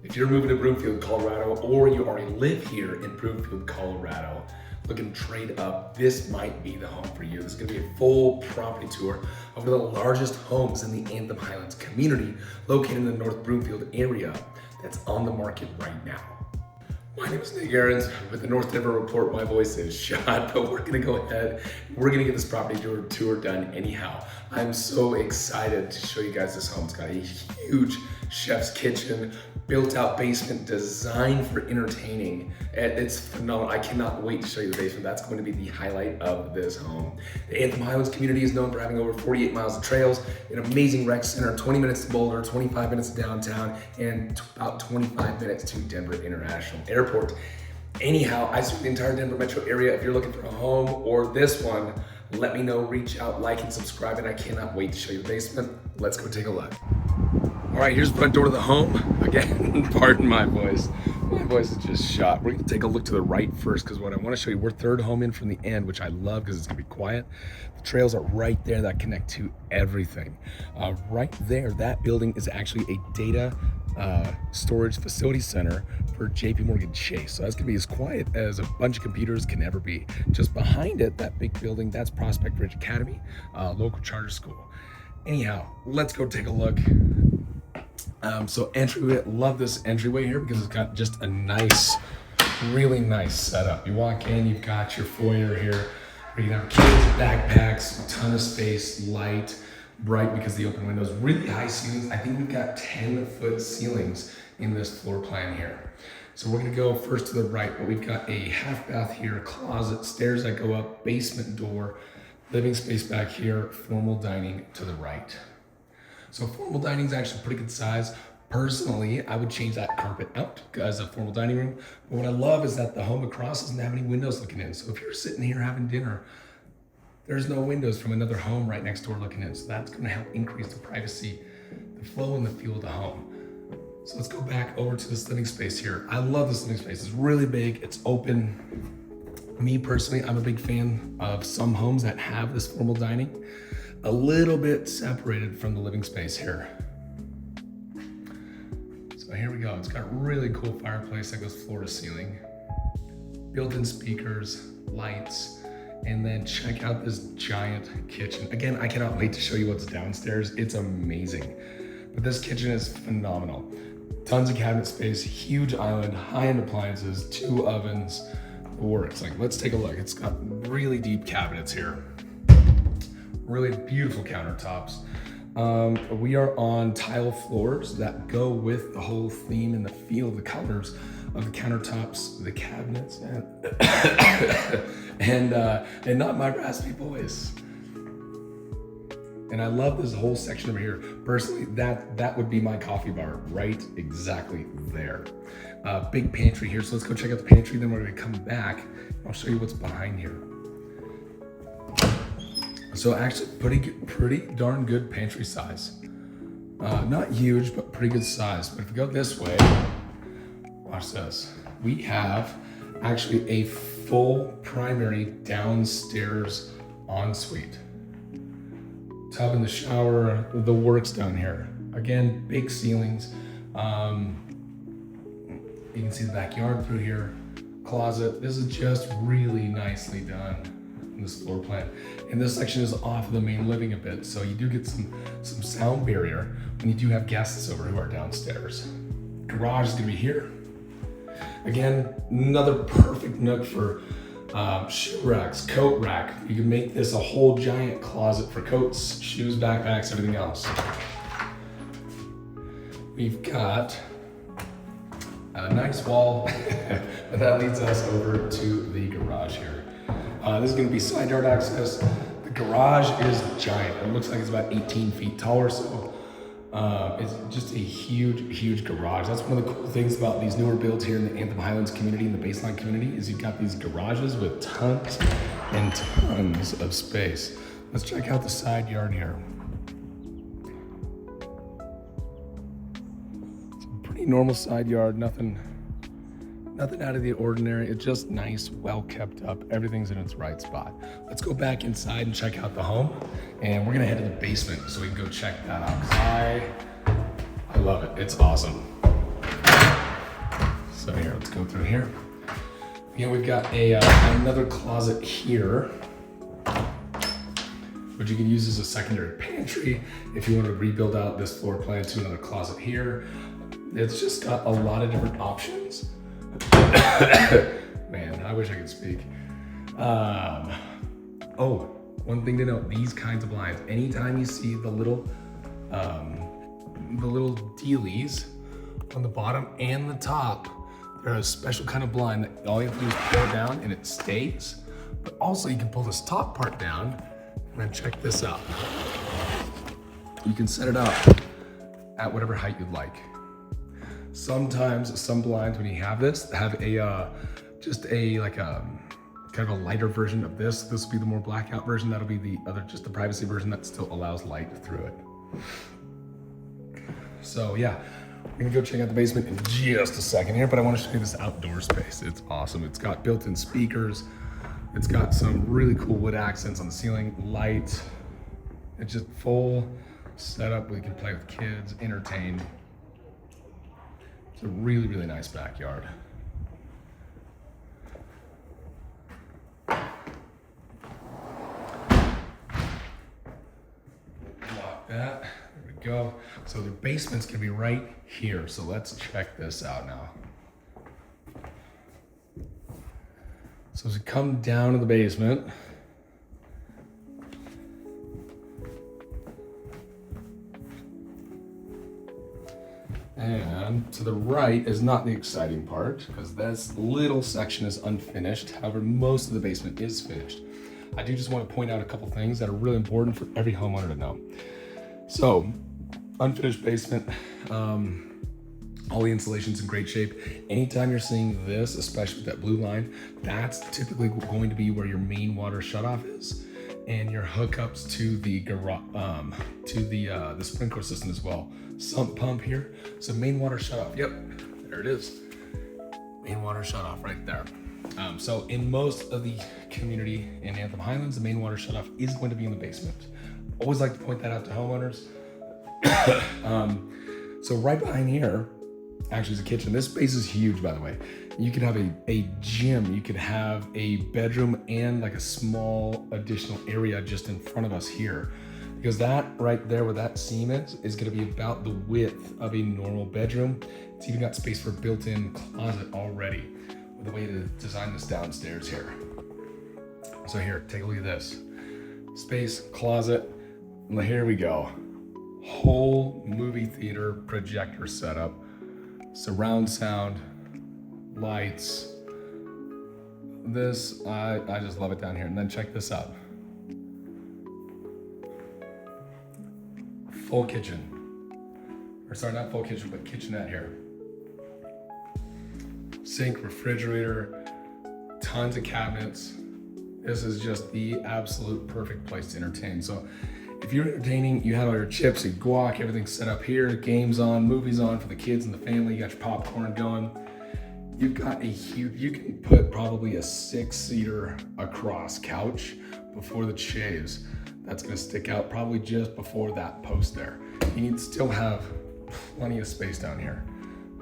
If you're moving to Broomfield, Colorado, or you already live here in Broomfield, Colorado, looking to trade up, this might be the home for you. This is gonna be a full property tour of one of the largest homes in the Anthem Highlands community, located in the North Broomfield area, that's on the market right now. My name is Nick Ahrens with the North Denver Report. My voice is shot, but we're gonna go ahead. We're gonna get this property tour done anyhow. I'm so excited to show you guys this home. It's got a huge chef's kitchen, built out basement designed for entertaining. It's phenomenal. I cannot wait to show you the basement. That's going to be the highlight of this home. The Anthem Highlands community is known for having over 48 miles of trails, an amazing rec center, 20 minutes to Boulder, 25 minutes to downtown, and about 25 minutes to Denver International Airport. Anyhow, I serve the entire Denver metro area. If you're looking for a home or this one, let me know, reach out, like, and subscribe, and I cannot wait to show you the basement. Let's go take a look. All right, here's the front door to the home. Again, pardon my voice. My voice is just shot. We're gonna take a look to the right first, because what I wanna show you, we're third home in from the end, which I love because it's gonna be quiet. The trails are right there that connect to everything. Right there, that building is actually a data storage facility center for JP Chase. So that's gonna be as quiet as a bunch of computers can ever be. Just behind it, that big building, that's Prospect Ridge Academy, local charter school. Anyhow, let's go take a look. So entryway, love this entryway here because it's got just a nice, really nice setup. You walk in, you've got your foyer here where you can have kids, backpacks, a ton of space, light, bright because of the open windows, really high ceilings. I think we've got 10-foot ceilings in this floor plan here. So we're gonna go first to the right, but we've got a half bath here, closet, stairs that go up, basement door, living space back here, formal dining to the right. So formal dining is actually pretty good size. Personally, I would change that carpet out as a formal dining room. But what I love is that the home across doesn't have any windows looking in. So if you're sitting here having dinner, there's no windows from another home right next door looking in. So that's gonna help increase the privacy, the flow and the feel of the home. So let's go back over to this living space here. I love this living space. It's really big, it's open. Me personally, I'm a big fan of some homes that have this formal dining, a little bit separated from the living space here. So here we go. It's got a really cool fireplace that goes floor to ceiling, built-in speakers, lights, and then check out this giant kitchen. Again, I cannot wait to show you what's downstairs. It's amazing. But this kitchen is phenomenal. Tons of cabinet space, huge island, high-end appliances, 2 ovens, works. Like, let's take a look. It's got really deep cabinets here. Really beautiful countertops. We are on tile floors that go with the whole theme and the feel, the colors of the countertops, the cabinets, and not my raspy voice. And I love this whole section over here. Personally, that would be my coffee bar, right exactly there. Big pantry here, so let's go check out the pantry, then we're gonna come back. I'll show you what's behind here. So actually pretty darn good pantry size. Not huge, but pretty good size. But if we go this way, watch this. We have actually a full primary downstairs ensuite. Tub in the shower, the works down here. Again, big ceilings. You can see the backyard through here. Closet. This is just really nicely done in this floor plan. And this section is off of the main living a bit, so you do get some sound barrier when you do have guests over who are downstairs. Garage is gonna be here. Again, another perfect nook for shoe racks, coat rack. You can make this a whole giant closet for coats, shoes, backpacks, everything else. We've got a nice wall, but that leads us over to the garage here. This is gonna be side yard access. The garage is giant. It looks like it's about 18 feet taller, so it's just a huge garage. That's one of the cool things about these newer builds here in the Anthem Highlands community and the baseline community is you've got these garages with tons and tons of space. Let's check out the side yard here. It's a pretty normal side yard, nothing out of the ordinary. It's just nice, well kept up. Everything's in its right spot. Let's go back inside and check out the home. And we're gonna head to the basement so we can go check that out. I love it, it's awesome. So here, let's go through here. Again, we've got another closet here, which you can use as a secondary pantry if you want to rebuild out this floor plan to another closet here. It's just got a lot of different options. Man, I wish I could speak. Oh, one thing to note, these kinds of blinds, anytime you see the little dealies on the bottom and the top, they're a special kind of blind that all you have to do is pull it down and it stays. But also you can pull this top part down and then check this out. You can set it up at whatever height you'd like. Sometimes some blinds, when you have this, have a just a kind of a lighter version of this. This will be the more blackout version. That'll be the other, just the privacy version that still allows light through it. So yeah, we're gonna go check out the basement in just a second here, but I want to show you this outdoor space. It's awesome. It's got built-in speakers. It's got some really cool wood accents on the ceiling, light. It's just full setup. We can play with kids, entertain. It's a really, really nice backyard. Lock that. There we go. So the basement's gonna be right here. So let's check this out now. So as we come down to the basement, and to the right is not the exciting part because this little section is unfinished. However, most of the basement is finished. I do just want to point out a couple things that are really important for every homeowner to know. So, unfinished basement, all the insulation's in great shape. Anytime you're seeing this, especially with that blue line, that's typically going to be where your main water shutoff is, and your hookups to the garage, the sprinkler system as well. Sump pump here. So main water shutoff. Yep, there it is. Main water shutoff right there. So in most of the community in Anthem Highlands, the main water shutoff is going to be in the basement. Always like to point that out to homeowners. So right behind here, actually is a kitchen. This space is huge, by the way. You could have a gym, you could have a bedroom and like a small additional area just in front of us here. Because that right there where that seam is gonna be about the width of a normal bedroom. It's even got space for a built-in closet already with the way to design this downstairs here. So here, take a look at this. Space, closet, and here we go. Whole movie theater projector setup, surround sound, lights. This, I just love it down here. And then check this out. Full kitchen. Or sorry, not full kitchen, but kitchenette here. Sink, refrigerator, tons of cabinets. This is just the absolute perfect place to entertain. So if you're entertaining, you have all your chips, your guac, everything's set up here, games on, movies on for the kids and the family, you got your popcorn going. You've got a huge, you can put probably a 6-seater across couch before the chaise. That's gonna stick out probably just before that post there. You need to still have plenty of space down here.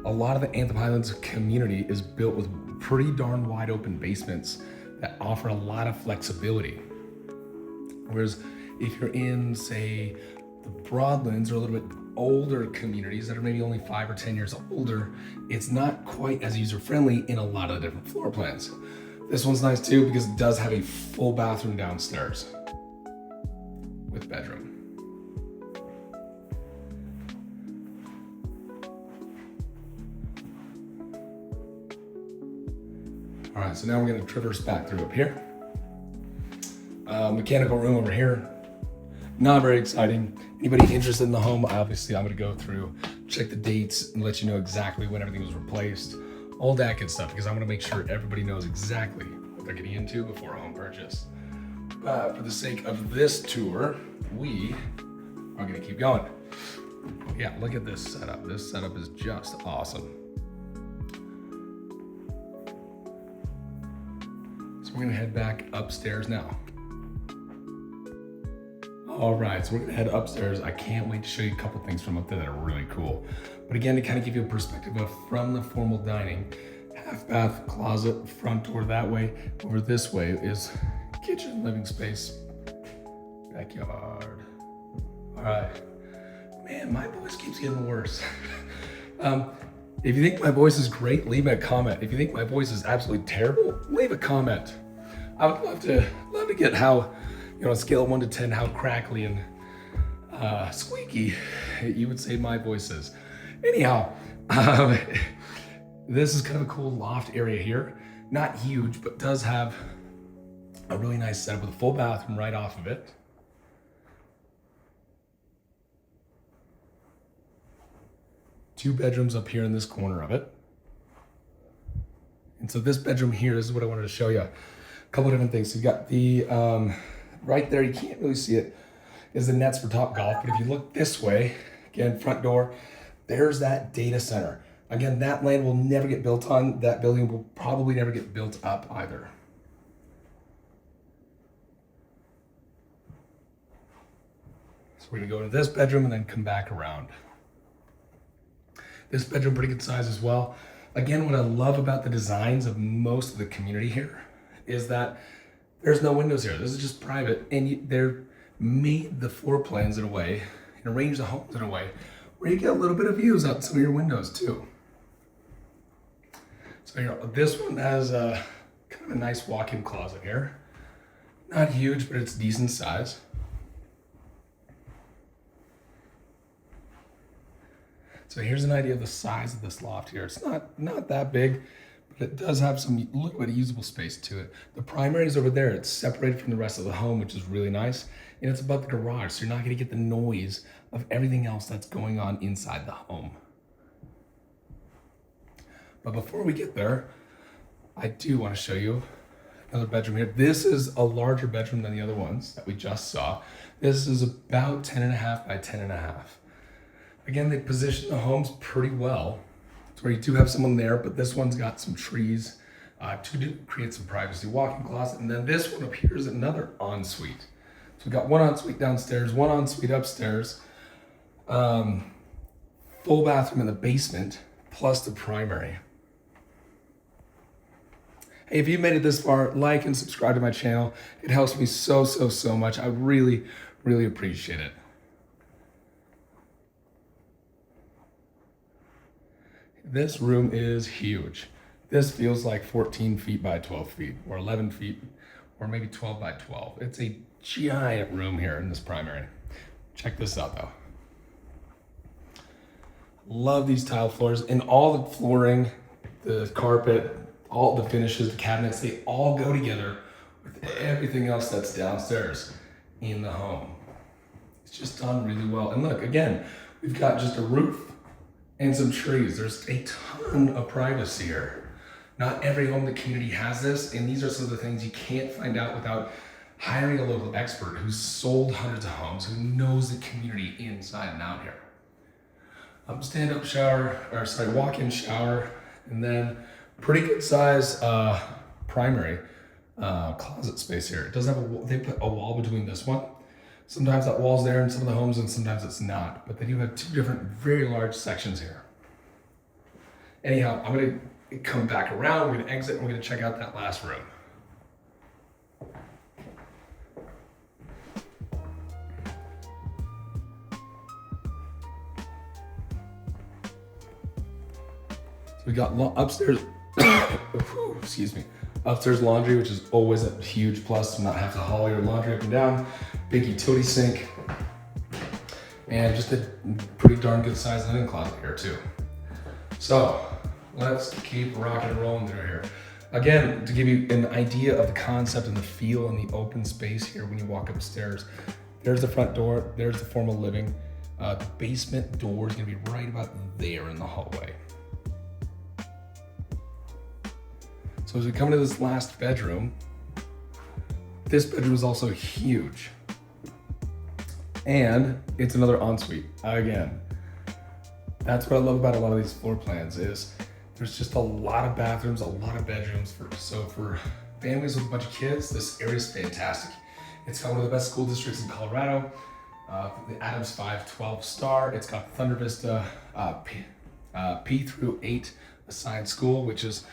A lot of the Anthem Highlands community is built with pretty darn wide open basements that offer a lot of flexibility. Whereas if you're in, say, the Broadlands or a little bit older communities that are maybe only 5 or 10 years older, it's not quite as user-friendly in a lot of the different floor plans. This one's nice too because it does have a full bathroom downstairs with bedroom. All right, so now we're gonna traverse back through up here. Mechanical room over here. Not very exciting. Anybody interested in the home, obviously I'm gonna go through, check the dates and let you know exactly when everything was replaced. All that good stuff, because I wanna make sure everybody knows exactly what they're getting into before a home purchase. But for the sake of this tour, we are gonna keep going. Yeah, look at this setup. This setup is just awesome. So we're gonna head back upstairs now. All right, so we're gonna head upstairs. I can't wait to show you a couple things from up there that are really cool. But again, to kind of give you a perspective of from the formal dining, half bath, closet, front door that way. Over this way is kitchen, living space, backyard. All right, man, my voice keeps getting worse. If you think my voice is great, leave me a comment. If you think my voice is absolutely terrible, leave a comment. I would love to get how, on a scale of 1 to 10, how crackly and squeaky you would say my voice is. Anyhow, this is kind of a cool loft area here. Not huge, but does have a really nice setup with a full bathroom right off of it. Two bedrooms up here in this corner of it. And so this bedroom here, this is what I wanted to show you. A couple of different things. So you got the, right there, you can't really see it, is the nets for Top Golf. But if you look this way, again, front door, there's that data center. Again, that land will never get built on. That building will probably never get built up either. So we're gonna go into this bedroom and then come back around. This bedroom, pretty good size as well. Again, what I love about the designs of most of the community here is that there's no windows here. This is just private, and they're made the floor plans in a way and arrange the homes in a way where you get a little bit of views out some of your windows too. So this one has a kind of a nice walk-in closet here. Not huge, but it's decent size. So here's an idea of the size of this loft here. It's not that big, but it does have some little bit of usable space to it. The primary is over there. It's separated from the rest of the home, which is really nice. And it's above the garage, so you're not gonna get the noise of everything else that's going on inside the home. But before we get there, I do wanna show you another bedroom here. This is a larger bedroom than the other ones that we just saw. This is about 10.5 by 10.5. Again, they position the homes pretty well. It's where you do have someone there, but this one's got some trees to create some privacy. Walk-in closet, and then this one up here is another ensuite. So we've got one ensuite downstairs, one ensuite upstairs, full bathroom in the basement, plus the primary. Hey, if you made it this far, like and subscribe to my channel. It helps me so much. I really appreciate it. This room is huge. This feels like 14 feet by 12 feet, or 11 feet, or maybe 12 by 12. It's a giant room here in this primary. Check this out though. Love these tile floors, and all the flooring, the carpet, all the finishes, the cabinets, they all go together with everything else that's downstairs in the home. It's just done really well. And look, again, we've got just a roof and some trees. There's a ton of privacy here. Not every home in the community has this, and these are some of the things you can't find out without hiring a local expert who's sold hundreds of homes, who knows the community inside and out here. Stand-up shower, or sorry, walk-in shower, and then pretty good size primary closet space here. It doesn't have they put a wall between this one. Sometimes that wall's there in some of the homes and sometimes it's not, but they do have two different very large sections here. Anyhow, I'm gonna come back around, we're gonna exit, and we're gonna check out that last room. So we got upstairs, excuse me, upstairs laundry, which is always a huge plus to not have to haul your laundry up and down. Big utility sink, and just a pretty darn good sized linen closet here too. So let's keep rocking and rolling through here. Again, to give you an idea of the concept and the feel and the open space here when you walk upstairs, there's the front door, there's the formal living. The basement door is gonna be right about there in the hallway. So as we come into this last bedroom, this bedroom is also huge. And it's another ensuite. Again, that's what I love about a lot of these floor plans is there's just a lot of bathrooms, a lot of bedrooms. So for families with a bunch of kids, this area is fantastic. It's got one of the best school districts in Colorado, the Adams 512 star. It's got Thunder Vista P through 8 assigned school, which is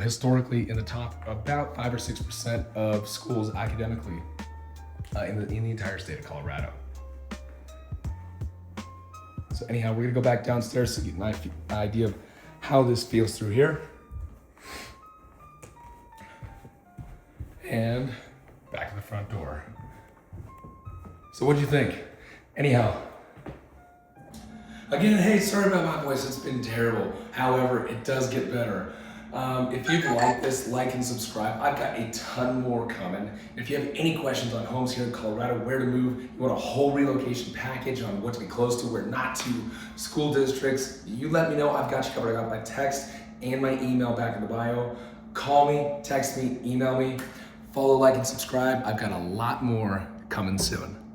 historically in the top about 5 or 6% of schools academically in the entire state of Colorado. So anyhow, we're gonna go back downstairs to get an idea of how this feels through here. And back to the front door. So what'd you think? Anyhow, again, hey, sorry about my voice, it's been terrible. However, it does get better. If you'd like this, like and subscribe. I've got a ton more coming. If you have any questions on homes here in Colorado, where to move, you want a whole relocation package on what to be close to, where not to, school districts, you let me know. I've got you covered. I got my text and my email back in the bio. Call me, text me, email me, follow, like, and subscribe. I've got a lot more coming soon.